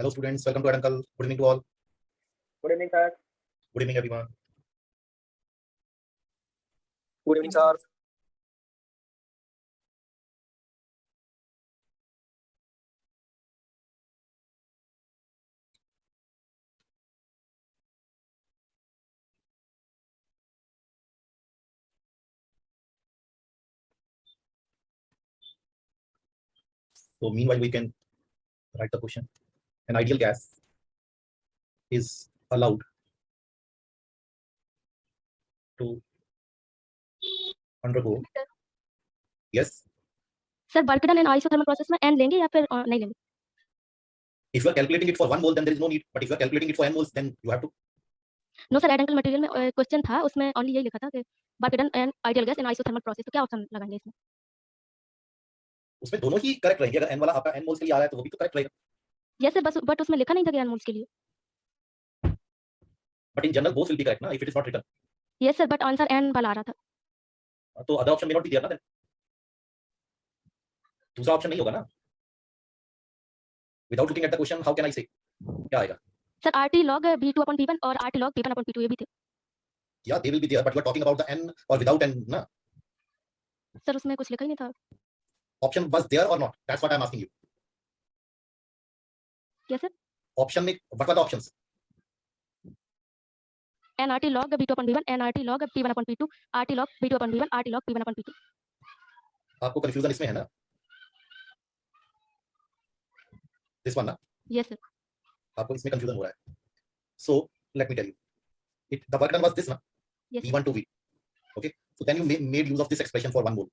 Hello students, welcome to Uncle. Good evening to all. Good evening, sir. Good evening everyone. Good evening, sir. So meanwhile we can write the question. An ideal gas is allowed to undergo. Yes. Sir बर्कडन and isothermal process में n लेंगे या फिर नहीं लेंगे? If you are calculating it for 1 mole, then there is no need. But if you are calculating it for n moles, then you have to. No sir, identical material में question था, उसमें only यही लिखा था कि work done and ideal gas in isothermal process, तो क्या option लगाएंगे इसमें? उसमें दोनों ही करेक्ट रहेंगे. अगर n वाला आपका n मोल्स के लिए आ रहा है तो वो भी तो करेक्ट रहेगा. यस सर, बट उसमें लिखा नहीं था कि n मोल्स के लिए. But in general both will be correct ना, if it is not written. Yes sir, but answer n वाला आ रहा था. तो other option may not be there ना then. दूसरा ऑप्शन नहीं होगा ना. Without looking at the question, how can I say? क्या आएगा? सर RT log V2/V1 और RT log V1/V2 ये भी थे. Yeah, they will be there, but we are talking about the n or without n ना. Sir उसमें कुछ लिखा ही नहीं था. Option was there or not? That's what I am asking you. Yes sir. Option में what were the options? NRT log V2/V1, NRT log P1/P2, RT log V2/V1, RT log P1/P2. आपको confusion इसमें है ना? This one ना? Yes sir. आपको इसमें confusion हो रहा है. So let me tell you. The work done was this ना? Yes. V1 to V. Okay. So then you made use of this expression for 1 mole.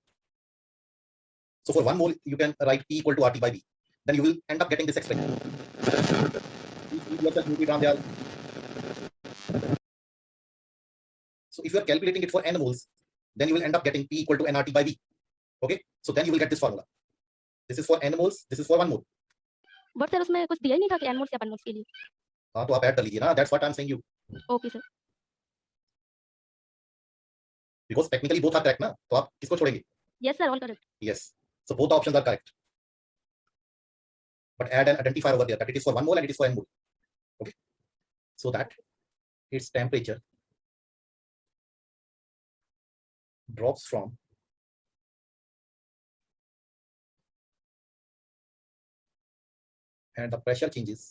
So for 1 mole you can write P equal to RT by V. Then you will end up getting this expression. So if you are calculating it for n moles, then you will end up getting P equal to nRT by V. Okay. So then you will get this formula. This is for n moles. This is for 1 mole. But sir उसमें कुछ दिया ही नहीं था कि n moles या 1 moles के लिए. हाँ तो आप ऐड कर लीजिए ना. That's what I'm saying you. Okay sir. Because technically both are correct ना. तो आप किसको छोड़ेंगे? Yes sir, all correct. Yes. So both options are correct. But add an identifier over there that it is for 1 mole and it is for n mole. Okay. So that its temperature drops from and the pressure changes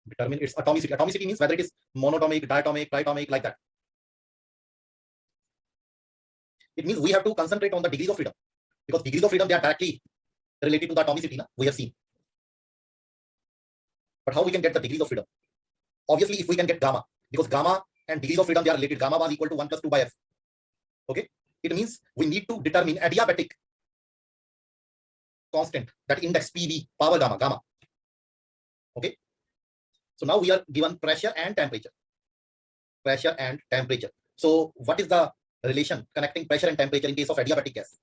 determine its atomicity. Atomicity means whether it is monatomic, diatomic, triatomic, like that. It means we have to concentrate on the degrees of freedom, because degrees of freedom they are directly related to the atomicity. Na? We have seen. But how we can get the degrees of freedom? Obviously, if we can get gamma, because gamma and degrees of freedom they are related. Gamma was equal to 1 plus 2 by f. Okay. It means we need to determine adiabatic constant, that index PV, power gamma. Okay. So now we are given pressure and temperature. Pressure and temperature. So what is the relation connecting pressure and temperature in case of adiabatic gas?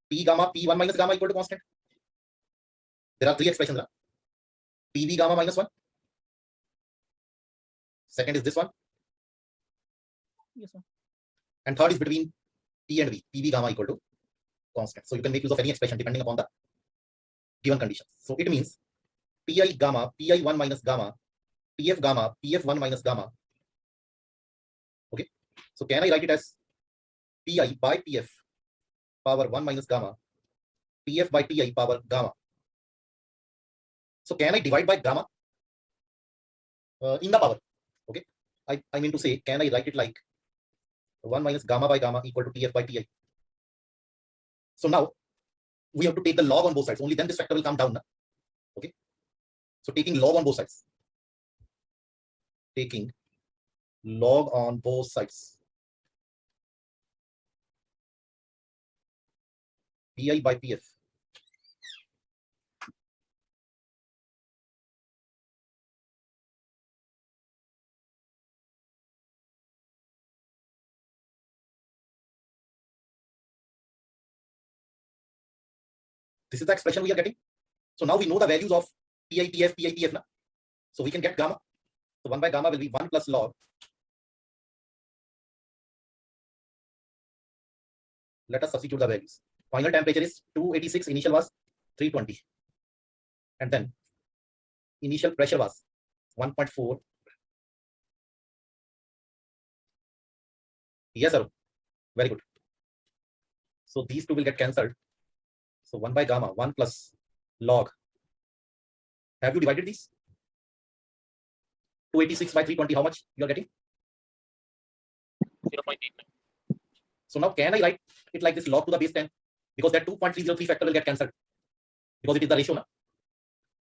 P gamma, P1 minus gamma equal to constant. There are 3 expressions. Right? PV gamma minus 1. Second is this one. Yes sir. And third is between P and V. PV gamma equal to constant. So you can make use of any expression depending upon the given conditions. So it means Pi gamma, Pi1 minus gamma, Pf gamma, Pf1 minus gamma. Okay. So can I write it as Pi by Pf power 1 minus gamma, Pf by Ti power gamma. So can I divide by gamma in the power? Okay. I mean to say, can I write it like 1 minus gamma by gamma equal to Tf by Ti? So now we have to take the log on both sides. Only then this factor will come down. Na? Okay. So taking log on both sides. Taking log on both sides. Pi by Pf. This is the expression we are getting. So now we know the values of Pi, Tf, Pi, Tf. Na? So we can get gamma. So 1 by gamma will be 1 plus log. Let us substitute the values. Final temperature is 286, initial was 320. And then initial pressure was 1.4. Yes, sir. Very good. So these two will get cancelled. So 1 by gamma, 1 plus log. Have you divided these? 286 by 320, how much you are getting? 0.89. So now can I write it like this, log to the base 10? Because that 2.303 factor will get cancelled. Because it is the ratio now.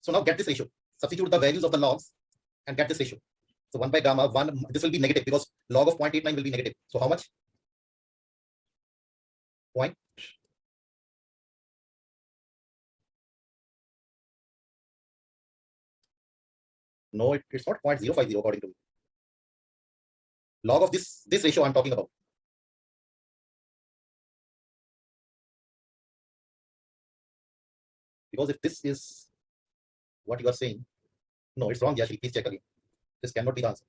So now get this ratio. Substitute the values of the logs and get this ratio. So 1 by gamma, 1, this will be negative because log of 0.89 will be negative. So how much? Point. No, it's not 0.050 according to me. Log of this ratio I'm talking about. Because if this is what you are saying, no, it's wrong, Yashri. Please check again. This cannot be the answer.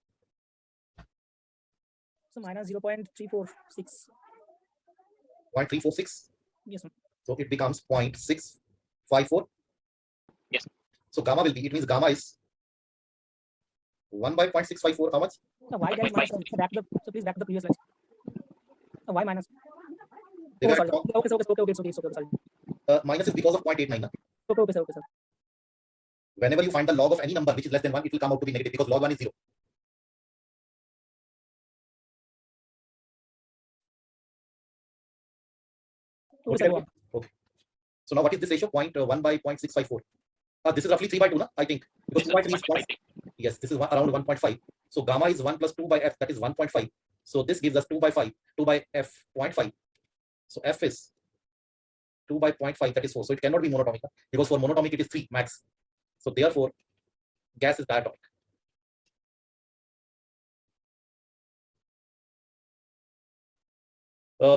So minus 0.346. 0.346. Yes, ma'am. So it becomes 0.654. Yes. So gamma will be, it means gamma is 1 by 0.654. How much? So why there is minus? So please back to the previous slide. Why minus? They Oh, were sorry. wrong. Okay, sorry. Minus is because of 0.89. Na? Okay, sir. Whenever you find the log of any number which is less than 1, it will come out to be negative because log 1 is 0. Okay, sir. Okay. So now what is this ratio? 0.1 by 0.654. This is roughly 3 by 2, na? I think. Because 2 by 3 is yes, this is around 1.5. So gamma is 1 plus 2 by f, that is 1.5. So this gives us 2 by 5, 2 by f, 0.5. So f is 2 by 0.5, that is 4. So it cannot be monatomic, because for monatomic it is 3 max. So therefore, gas is diatomic.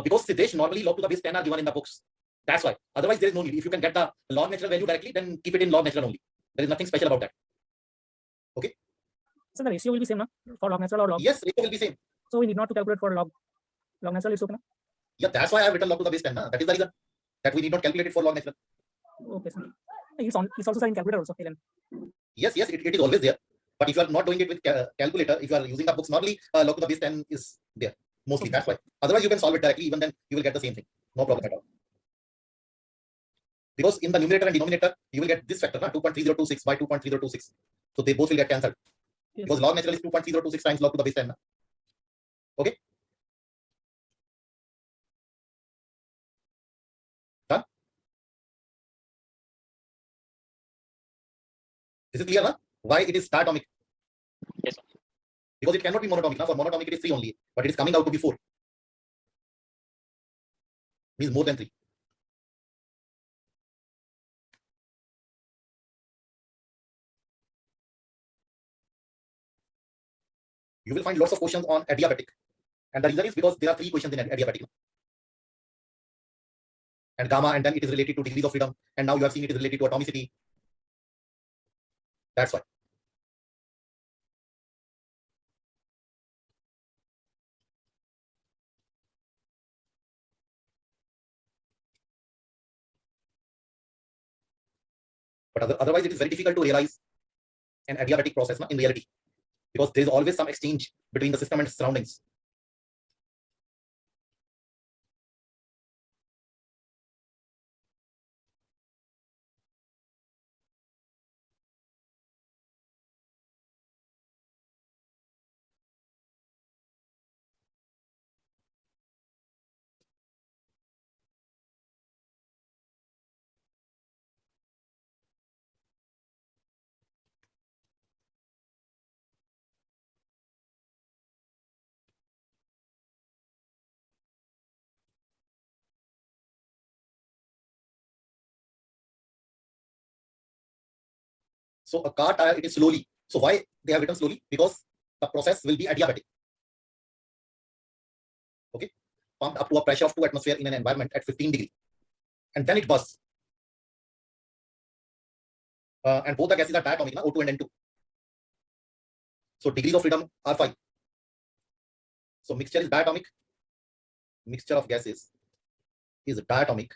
Because Siddesh, normally log to the base 10 are given in the books. That's why. Otherwise, there is no need. If you can get the log natural value directly, then keep it in log natural only. There is nothing special about that. Okay. So the ratio will be same, no? For log natural or log. Yes, ratio will be same. So we need not to calculate for log natural. It's okay, no? Yeah, that's why I have written log to the base 10. Na? That is the reason that we need not calculate it for log natural. Okay, sir. It's also in calculator also. Helen. Yes, it is always there. But if you are not doing it with calculator, if you are using the books, normally log to the base 10 is there. Mostly, Okay. that's why. Otherwise, you can solve it directly. Even then, you will get the same thing. No problem at all. Because in the numerator and denominator, you will get this factor, 2.3026 by 2.3026. So they both will get cancelled. Yes. Because log natural is 2.3026 times log to the base 10. Na? Okay. Done? This is clear, na? Why it is diatomic? Yes, sir. Because it cannot be monatomic. Na? For monatomic, it is 3 only. But it is coming out to be 4. Means more than 3. You will find lots of questions on adiabatic. And the reason is because there are 3 questions in adiabatic. And gamma, and then it is related to degrees of freedom. And now you have seen it is related to atomicity. That's why. But otherwise, it is very difficult to realize an adiabatic process in reality. Because there is always some exchange between the system and its surroundings. So a car tire, it is slowly. So why they have written slowly? Because the process will be adiabatic. Okay, pumped up to a pressure of 2 atmosphere in an environment at 15 degrees, and then it bursts. And both the gases are diatomic, O2 and N2. So degrees of freedom are 5. So mixture is diatomic. Mixture of gases is diatomic.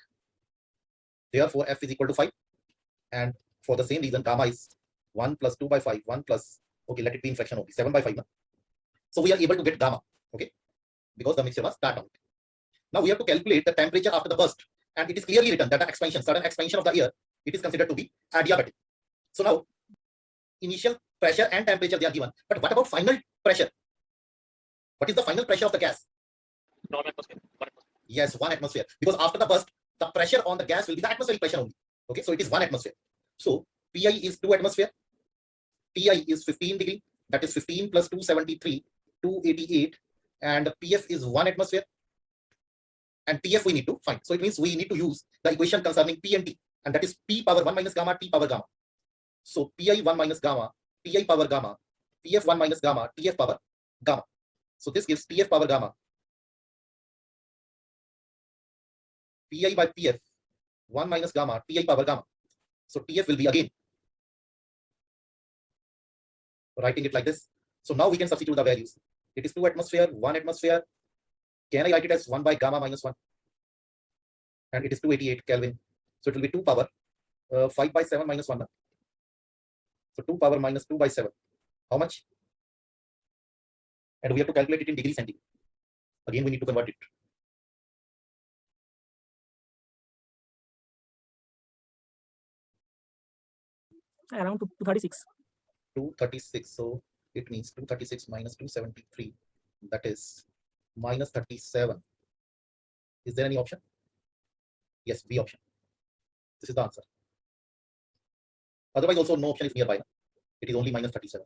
Therefore, F is equal to 5. And for the same reason, gamma is 1 plus 2 by 5, 1 plus, okay, let it be in fraction only, 7 by 5. No? So we are able to get gamma, okay, because the mixture was diatomic. Now we have to calculate the temperature after the burst. And it is clearly written that the expansion, sudden expansion of the air, it is considered to be adiabatic. So now, initial pressure and temperature, they are given. But what about final pressure? What is the final pressure of the gas? Normal atmosphere. 1 atmosphere. Yes, 1 atmosphere. Because after the burst, the pressure on the gas will be the atmospheric pressure only. Okay, so it is 1 atmosphere. So Pi is 2 atmosphere. Pi is 15 degree. That is 15 plus 273, 288. And Pf is 1 atmosphere. And Tf we need to find. So it means we need to use the equation concerning P and T. And that is P power 1 minus gamma, T power gamma. So Pi 1 minus gamma, Pi power gamma, Pf 1 minus gamma, Tf power gamma. So this gives Tf power gamma. Pi by Pf 1 minus gamma, Ti power gamma. So Tf will be again writing it like this. So now we can substitute the values. It is 2 atmosphere, 1 atmosphere. Can I write it as 1 by gamma minus 1? And it is 288 Kelvin. So it will be 2 power 5 by 7 minus 1. So 2 power minus 2 by 7. How much? And we have to calculate it in degree centigrade. Again, we need to convert it. Around 236. 236. So it means 236 minus 273. That is minus 37. Is there any option? Yes, B option. This is the answer. Otherwise, also no option is nearby. It is only minus 37.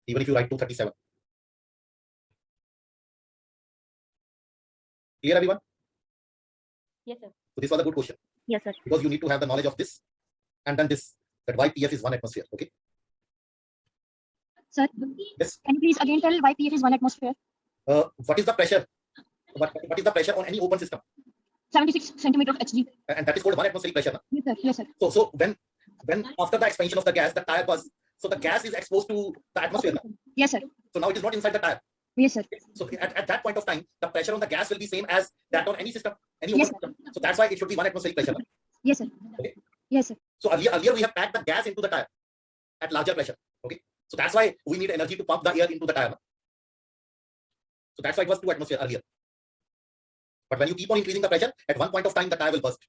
Even if you write 237. Clear, everyone? Yes, sir. So this was a good question. Yes, sir. Because you need to have the knowledge of this and then this, that why Pf is 1 atmosphere. Okay. Sir, Yes. can you please again tell why PF is 1 atmosphere? What is the pressure? What is the pressure on any open system? 76 centimeter of Hg. And that is called 1 atmospheric pressure. Na? Yes, sir. Yes, sir. So when after the expansion of the gas, the tire bursts. So the gas is exposed to the atmosphere. Na? Yes, sir. So now it is not inside the tire. Yes, sir. So at that point of time, the pressure on the gas will be same as that on any system, any open Yes, system. So that's why it should be 1 atmospheric pressure. Na? Yes, sir. Okay. Yes, sir. So earlier we have packed the gas into the tire at larger pressure. Okay. So that's why we need energy to pump the air into the tire. Na? So that's why it was 2 atmosphere earlier. But when you keep on increasing the pressure, at one point of time the tire will burst.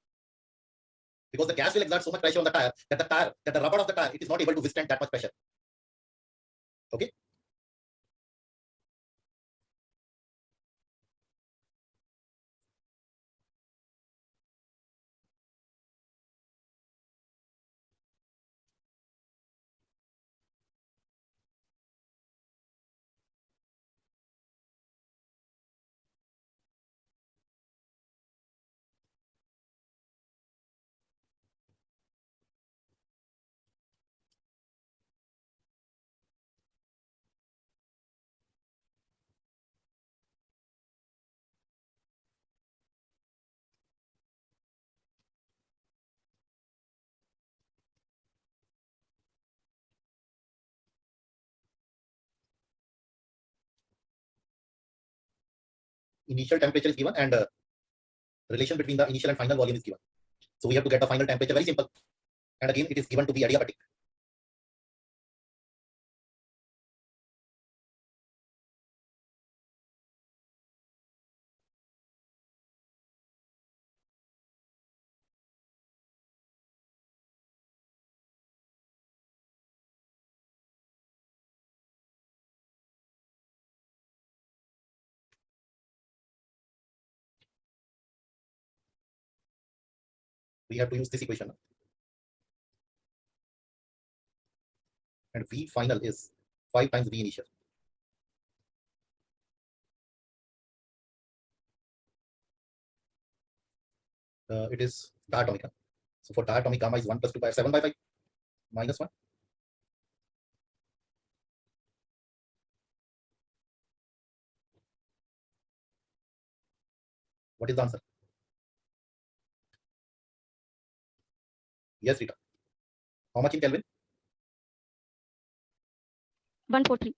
Because the gas will exert so much pressure on the tire that the rubber of the tire, it is not able to withstand that much pressure. Okay. Initial temperature is given and relation between the initial and final volume is given. So we have to get the final temperature, very simple. And again, it is given to be adiabatic. We have to use this equation. And V final is 5 times V initial. It is diatomic. So for diatomic, gamma is 1 plus 2 by 7 by 5 minus 1. What is the answer? Yes, Rita. How much in Kelvin? 143.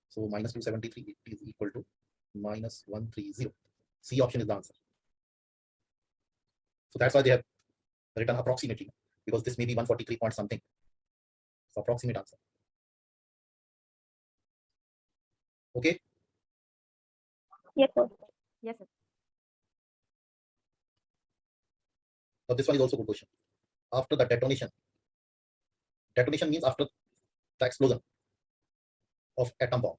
So minus 273 is equal to minus 130. C option is the answer. So that's why they have written approximately, because this may be 143 point something. So approximate answer. Okay. Yes, sir. Yes, sir. Now this one is also a good question. After the detonation means after the explosion of atom bomb,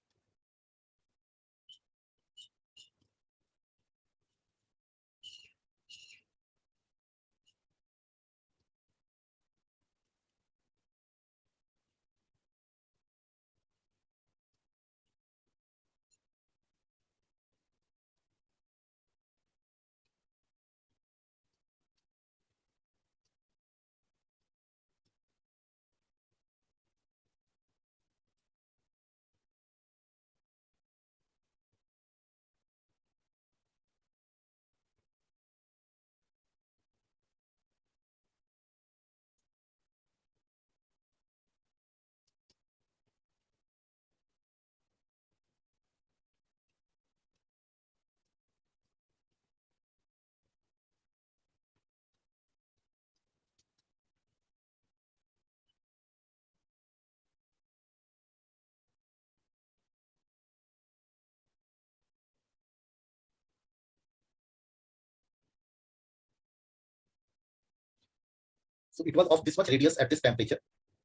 so it was of this much radius at this temperature.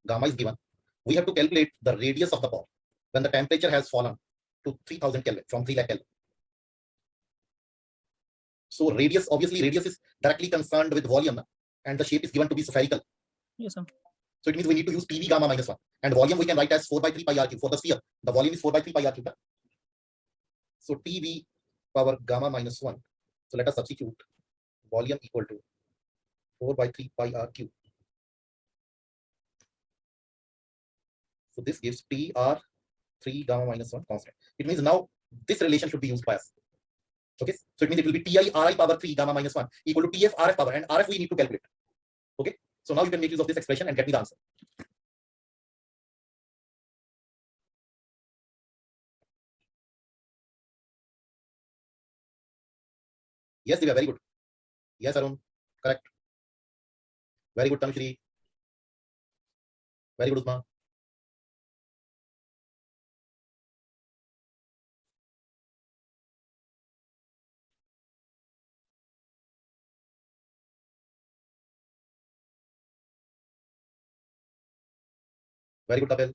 Gamma is given. We have to calculate the radius of the ball when the temperature has fallen to 3000 Kelvin from 3 lakh Kelvin. So radius, obviously radius is directly concerned with volume, and the shape is given to be spherical. Yes, sir. So it means we need to use PV gamma minus 1. And volume we can write as 4 by 3 pi r cube for the sphere. The volume is 4 by 3 pi r cube. So PV power gamma minus 1. So let us substitute volume equal to 4 by 3 pi r cube. So this gives PR3 gamma minus 1 constant. It means now this relation should be used by us. Okay, so it means it will be TI RI power 3 gamma minus 1 equal to TF RF power, and RF we need to calculate. Okay, so now you can make use of this expression and get me the answer. Yes, Divya, very good. Yes, Arun, correct. Very good, Tanushree. Very good, Usma. Very good, Kapil.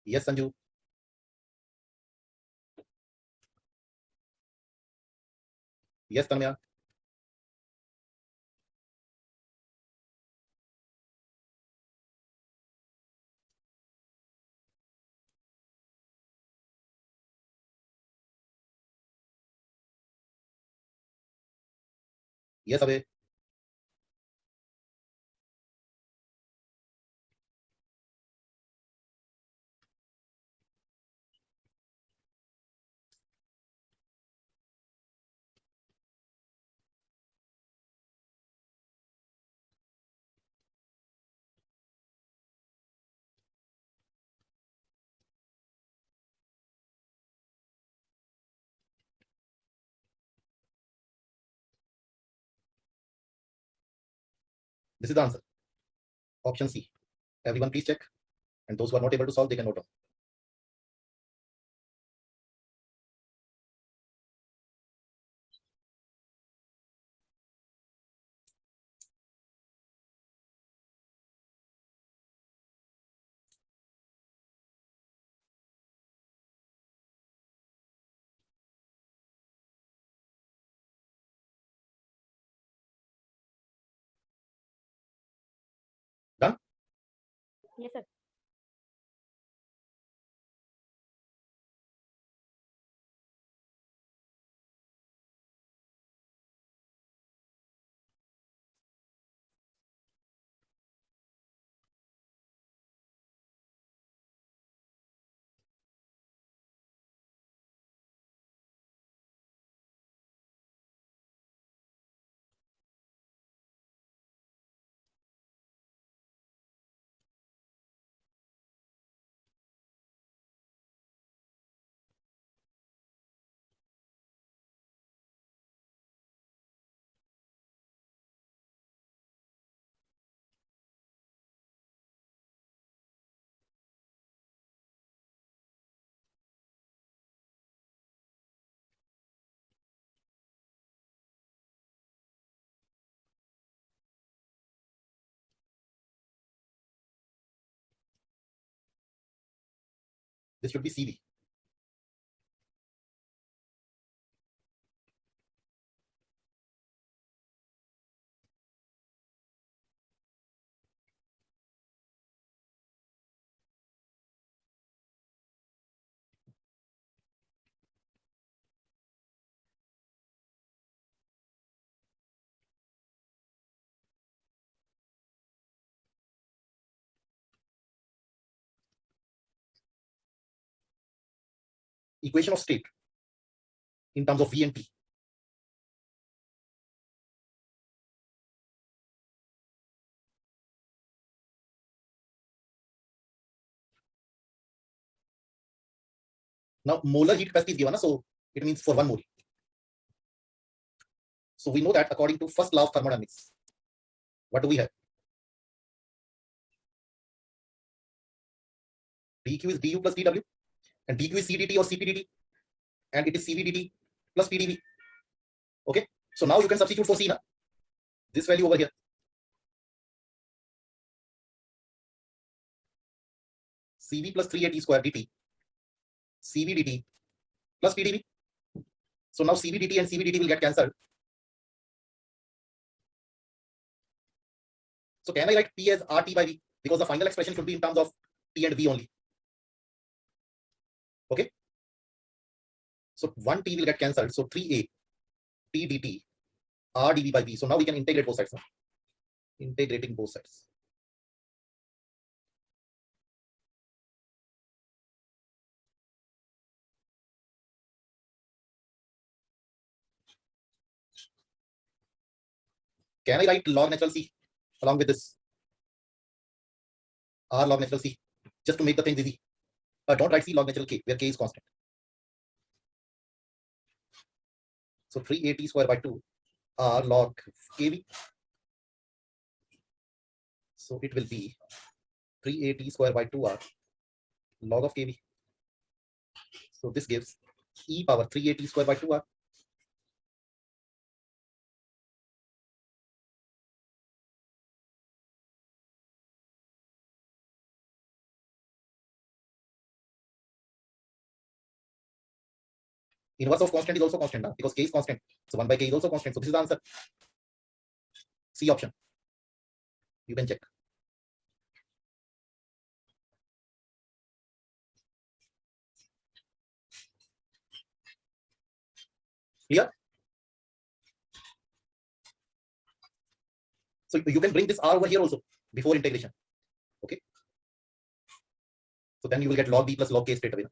Yes, Sanju. Yes, Tanmaya. Yes, Abhay. This is the answer. Option C. Everyone, please check. And those who are not able to solve, they can note down. Done? Yes, sir. This should be CV. Equation of state in terms of V and T. Now molar heat capacity is given, so it means for 1 mole. So we know that according to first law of thermodynamics, what do we have? dq is du plus dw, and dq is cdt or cpdt, and it is cvdt plus pdv. Okay, so now you can substitute for c now. This value over here. Cv plus 3at square dt, Cv dt plus pdv. So now Cv dt and Cv dt will get cancelled. So can I write P as RT by V? Because the final expression should be in terms of T and V only. Okay. So 1T will get cancelled. So 3A T dt R dV by V. So now we can integrate both sides. Huh? Integrating both sides. Can I write log natural C along with this? R log natural C, just to make the thing easy. Don't write C log natural K, where K is constant. So 3AT square by 2 R log KV. So it will be 3AT square by 2R log of KV. So this gives e power 3AT square by 2R. Inverse of constant is also constant because K is constant. So 1 by K is also constant. So this is the answer. C option. You can check. Clear? So you can bring this R over here also before integration. Okay. So then you will get log B plus log K straight away.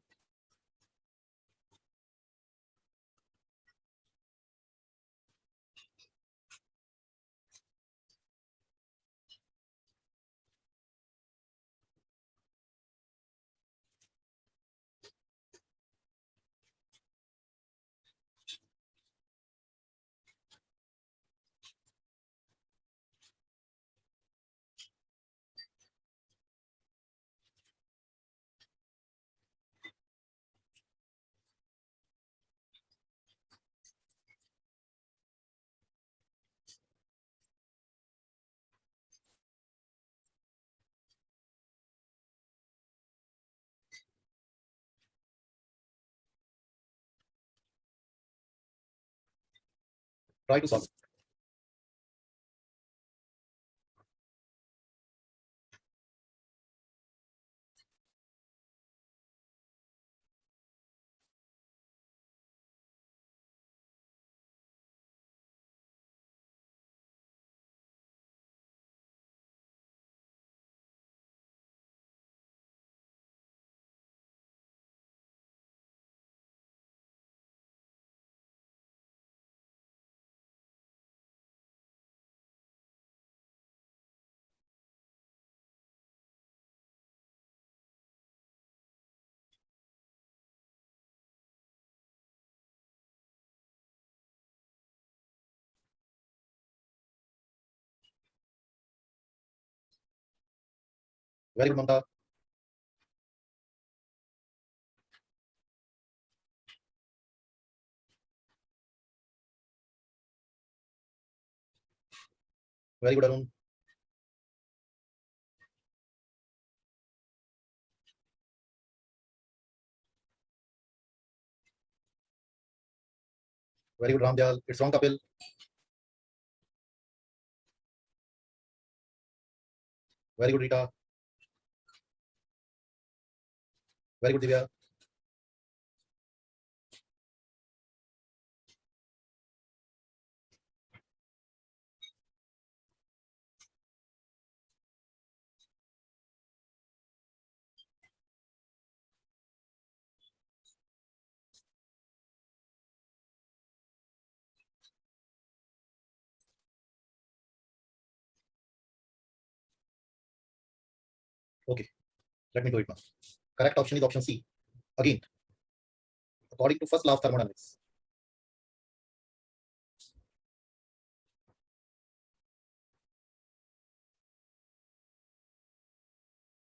Try to solve. Very good, Mamta. Very good, Arun. Very good, Ramjal. It's wrong, Kapil. Very good, Rita. Very good, Divya. Okay, let me do it now. Correct option is option C. Again, according to first law of thermodynamics.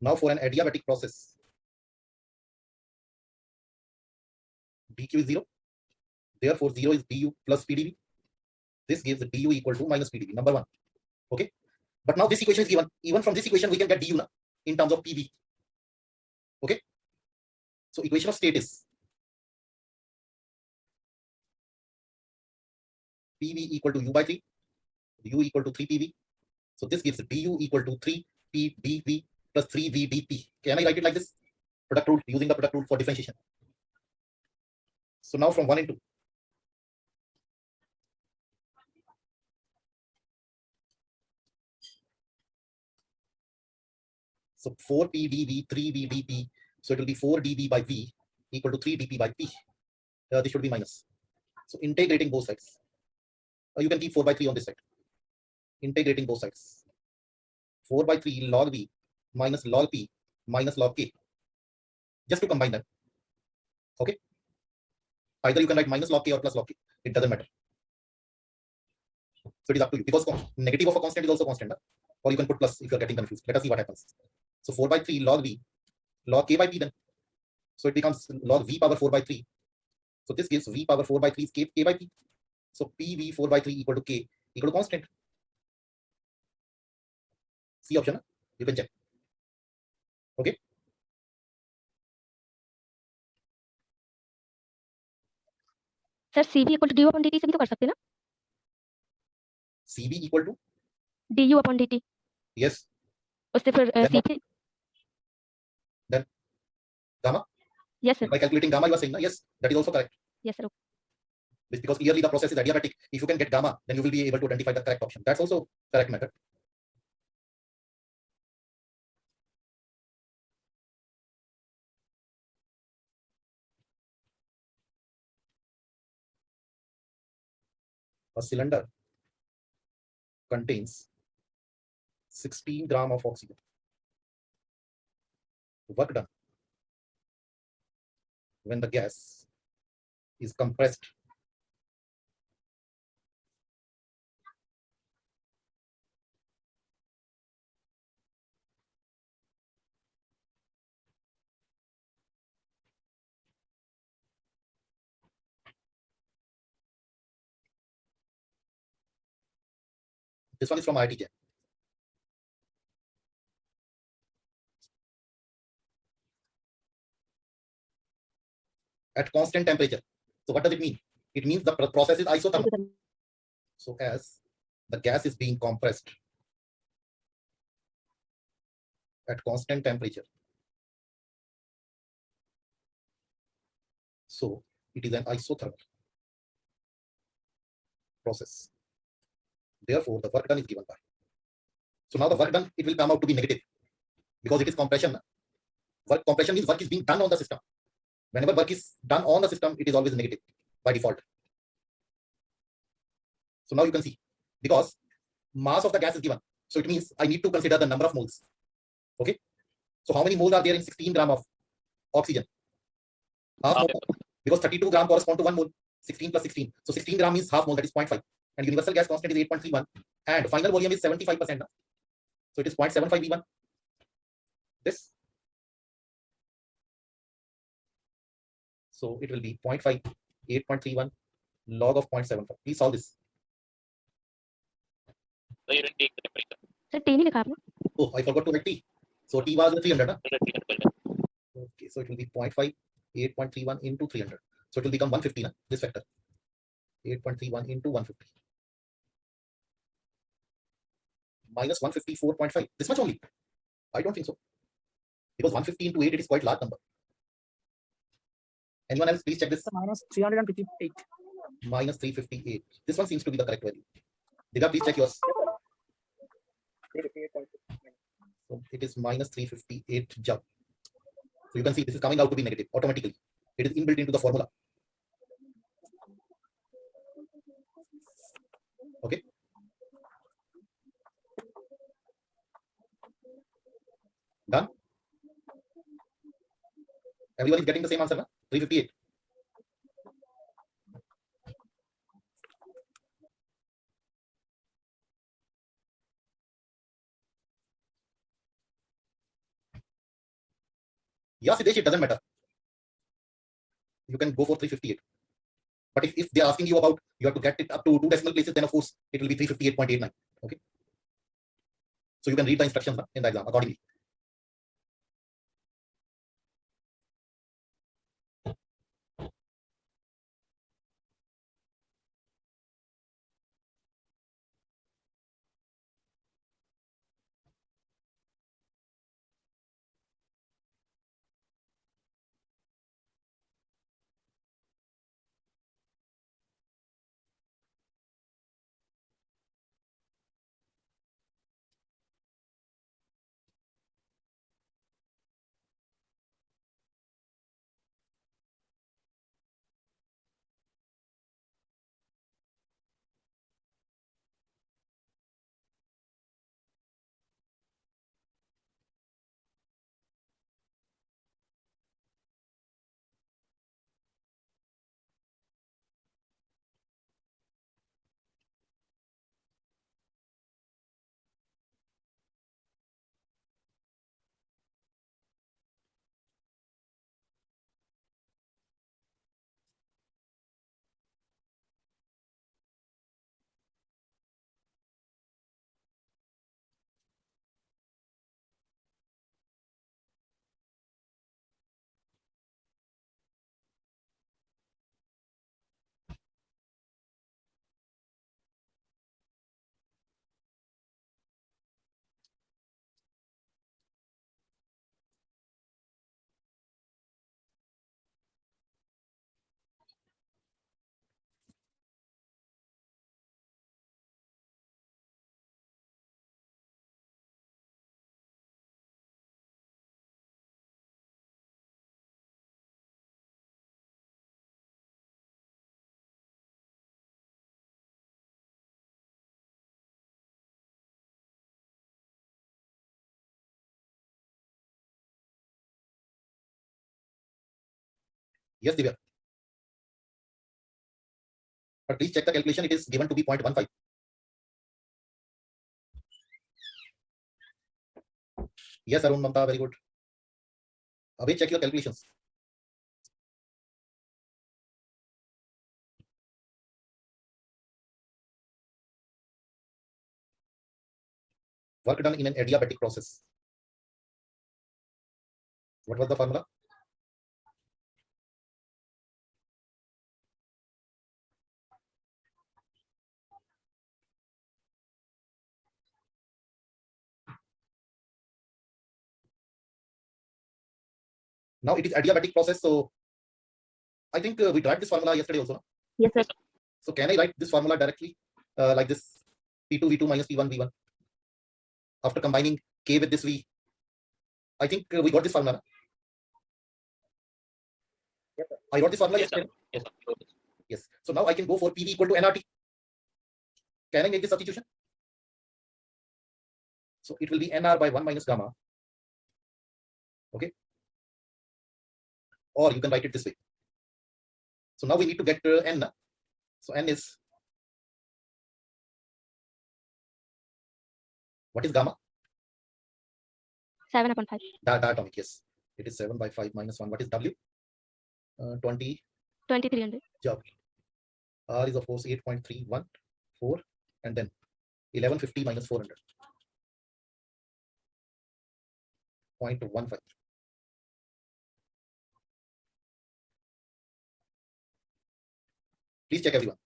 Now for an adiabatic process, dq is 0. Therefore, 0 is du plus pdv. This gives du equal to minus pdv, number 1. Okay. But now this equation is given. Even from this equation, we can get du na, in terms of pv. Okay. So equation of state is pv equal to u by 3, u equal to 3 pv. So this gives du equal to 3 p dv plus 3 v dp. Can I write it like this? Product rule, using the product rule for differentiation. So now from 1 and 2. So 4 p dv, 3 v dp. So it will be 4 dv by v equal to 3 dp by p. This should be minus. So integrating both sides. You can keep 4 by 3 on this side. Integrating both sides. 4 by 3 log v minus log p minus log k. Just to combine them. Okay. Either you can write minus log k or plus log k. It doesn't matter. So it is up to you, because negative of a constant is also constant. Or you can put plus if you're getting confused. Let us see what happens. So 4 by 3 log v log k by p then. So it becomes log v power 4 by 3. So this gives v power 4 by 3 is k by p. So pv 4 by 3 equal to k equal to constant. C option, you can check. Okay. Sir cv equal to du upon dt से भी तो कर सकते हैं ना? cv equal to du upon dt. yes. उससे फिर Then what? cv. Then gamma. Yes sir. By calculating gamma, you are saying, yes, that is also correct. Yes sir. Because clearly the process is adiabatic. If you can get gamma, then you will be able to identify the correct option. That's also correct method. A cylinder contains 16 gram of oxygen. Work done when the gas is compressed This one is from IIT. At constant temperature. So what does it mean? It means the process is isothermal. So as the gas is being compressed at constant temperature, so it is an isothermal process. Therefore, the work done is given by. So now the work done, it will come out to be negative because it is compression. Work compression means work is being done on the system. Whenever work is done on the system, it is always negative by default. So now you can see, because mass of the gas is given, so it means I need to consider the number of moles. Okay. So how many moles are there in 16 gram of oxygen? Half mole, because 32 gram correspond to 1 mole. 16 plus 16. So 16 gram is half mole, that is 0.5. And universal gas constant is 8.31. And final volume is 75%. So it is 0.75 V1. This. So it will be 0.5, 8.31 log of 0.75. Please solve this. So you didn't take the temperature. Sir T नहीं लिखा आपने? Oh, I forgot to write T. So T was 300. Huh? 300. Okay, so it will be 0.5, 8.31 into 300. So it will become 150, this factor. 8.31 into 150. Minus 154.5. This much only? I don't think so. Because 150 into 8, it is quite large number. Anyone else, please check this. Minus 358. Minus 358. This one seems to be the correct value. Divya, please check yours. 358.6. So it is minus 358 jump. So you can see this is coming out to be negative automatically. It is inbuilt into the formula. Okay. Done. Everyone is getting the same answer, na? 358. Yeah, Siddesh, it doesn't matter. You can go for 358. But if they are asking you about, you have to get it up to 2 decimal places, then of course it will be 358.89. Okay. So you can read the instructions in the exam accordingly. Yes, Divya. But please check the calculation. It is given to be 0.15. Yes, Arun Mamta, very good. Abhi, check your calculations. Work done in an adiabatic process. What was the formula? Now it is adiabatic process. So I think we tried this formula yesterday also. No? Yes, sir. So can I write this formula directly like this? P2 V2 minus P1 V1. After combining K with this V, I think we got this formula. No? Yes, sir. I got this formula Yes, sir. yesterday. Yes, sir. You got this. Yes. So now I can go for PV equal to nRT. Can I make this substitution? So it will be nR by 1 minus gamma. Okay. Or you can write it this way. So now we need to get n. So n is, what is gamma? 7/5. Diatomic, yes. It is 7 by 5 minus 1. What is W? 20. 2300. Job. R is of course 8.314 and then 1150 minus 400. 0.15. Please check everyone.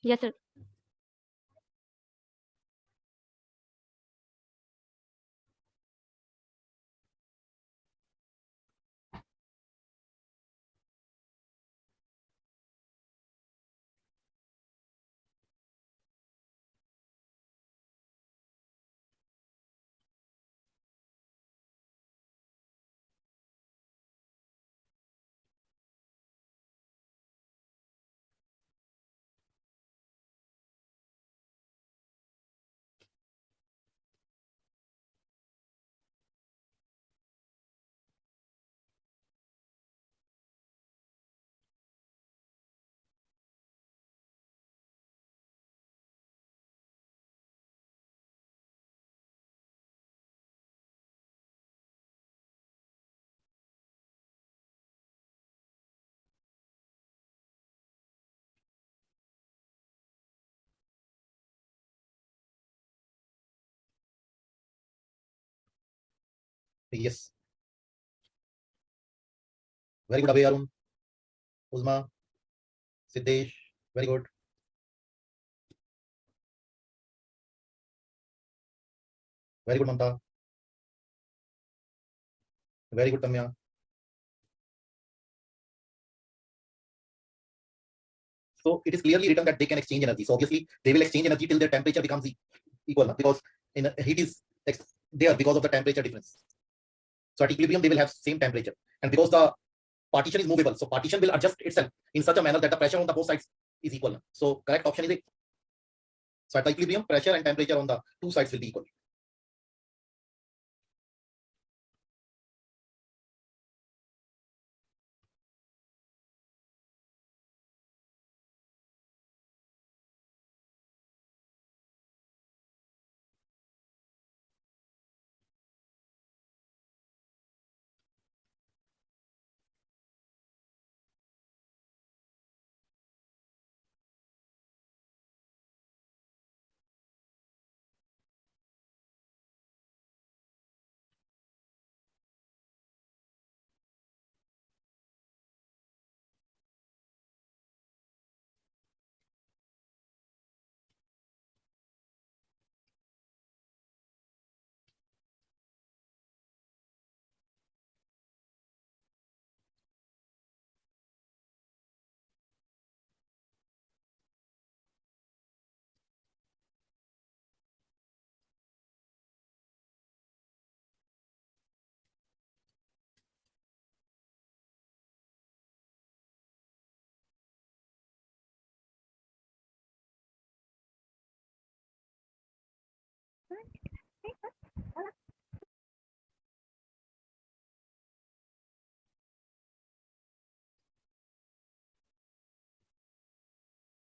Yes, sir. Yes. Very good, Abhay, Arun, Uzma, Siddesh. Very good. Very good, Mamta. Very good, Tamya. So it is clearly written that they can exchange energy. So obviously they will exchange energy till their temperature becomes equal, because in heat is there because of the temperature difference. So at equilibrium they will have same temperature, and because the partition is movable, so partition will adjust itself in such a manner that the pressure on the both sides is equal. So correct option is A. So at the equilibrium, pressure and temperature on the two sides will be equal.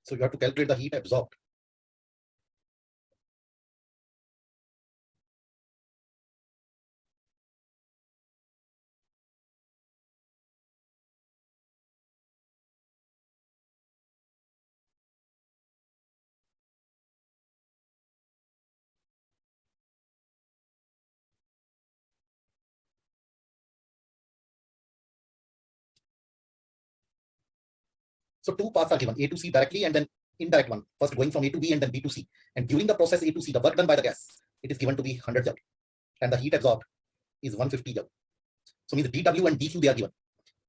So you have to calculate the heat absorbed. So two paths are given, A to C directly and then indirect one, first going from A to B and then B to C. And during the process A to C, the work done by the gas, it is given to be 100 joule, and the heat absorbed is 150 joule. So means dW and dQ they are given.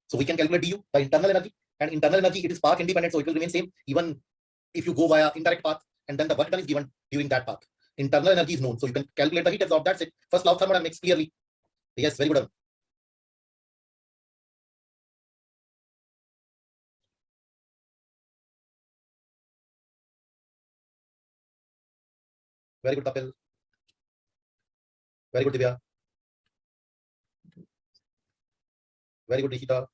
So we can calculate du, the internal energy, and internal energy it is path independent, so it will remain same even if you go via indirect path, and then the work done is given during that path. Internal energy is known, so you can calculate the heat absorbed. That's it. First law of thermodynamics clearly. Yes, very good. Very good, Kapil. Very good, Divya. Very good, Rishita.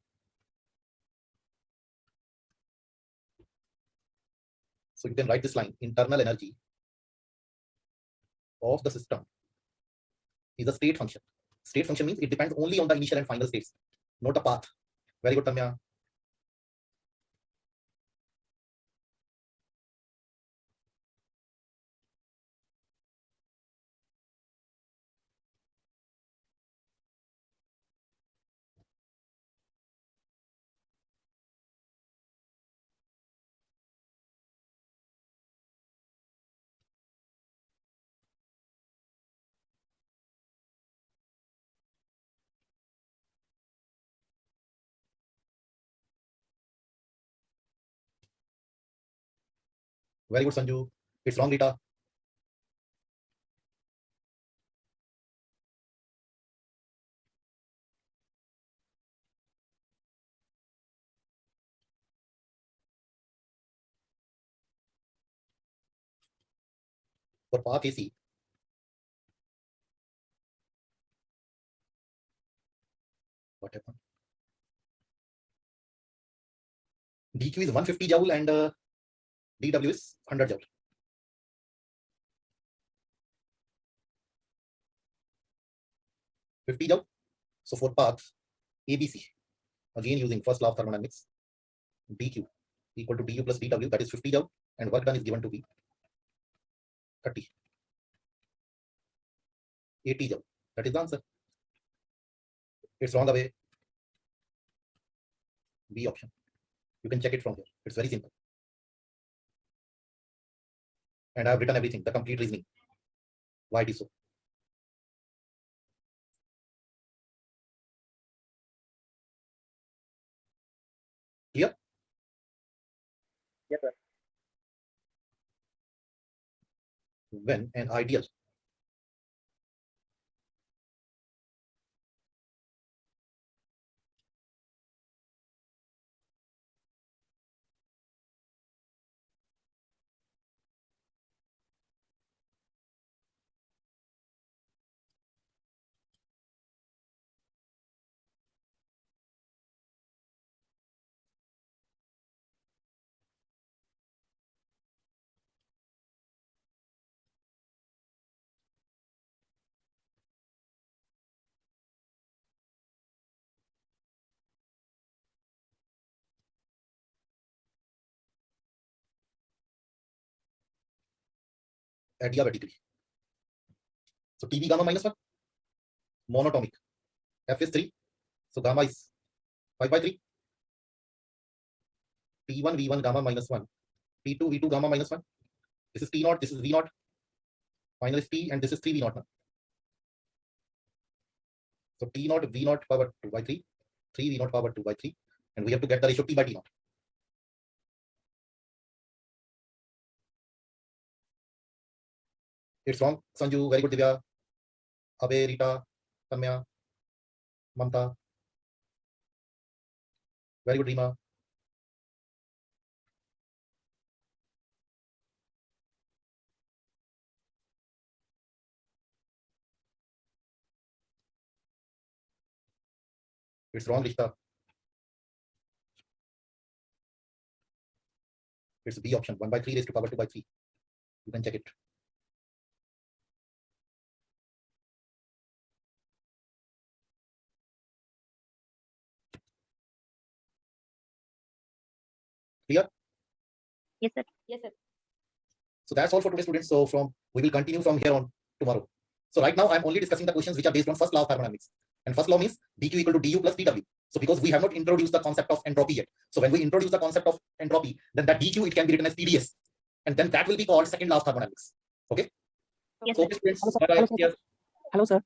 So you can write this line: internal energy of the system is a state function. State function means it depends only on the initial and final states, not the path. Very good, Tamya. Very good, Sanju. It's wrong, Rita. For path AC, what happened? dq is 150 joule and dw is 100 joule. $50 joule. So for path ABC, again using first law of thermodynamics, dq equal to du plus dw, that is 50 joule, and work done is given to be 30. 80 joule. That is the answer. It's wrong away. B option. You can check it from here. It's very simple. And I have written everything, the complete reasoning. Why it is so. Clear? Yes, sir. When an ideal adiabatically. So TB gamma minus 1, monatomic. F is 3. So gamma is 5 by 3. T1 V1 gamma minus 1. T2 V2 gamma minus 1. This is T0, this is V0. Final is T, and this is 3 V0. So T0 V0 power 2 by 3. 3 V0 power 2 by 3. And we have to get the ratio T by T0. It's wrong. Sanju, very good, Divya. Abe, Rita, Kamya, Mamta. Very good, Rima. It's wrong, Rishta. It's B option, 1 by 3 raised to power 2 by 3. You can check it. Clear? Yes, sir. Yes, sir. So that's all for today, students. So we will continue from here on tomorrow. So right now I'm only discussing the questions which are based on first law of thermodynamics. And first law means dq equal to du plus dw. So because we have not introduced the concept of entropy yet. So when we introduce the concept of entropy, then that dq, it can be written as TdS. And then that will be called second law of thermodynamics. Okay? Yes, So sir. students, Hello, sir. bye-bye. Hello, sir. Cheers. Hello, sir.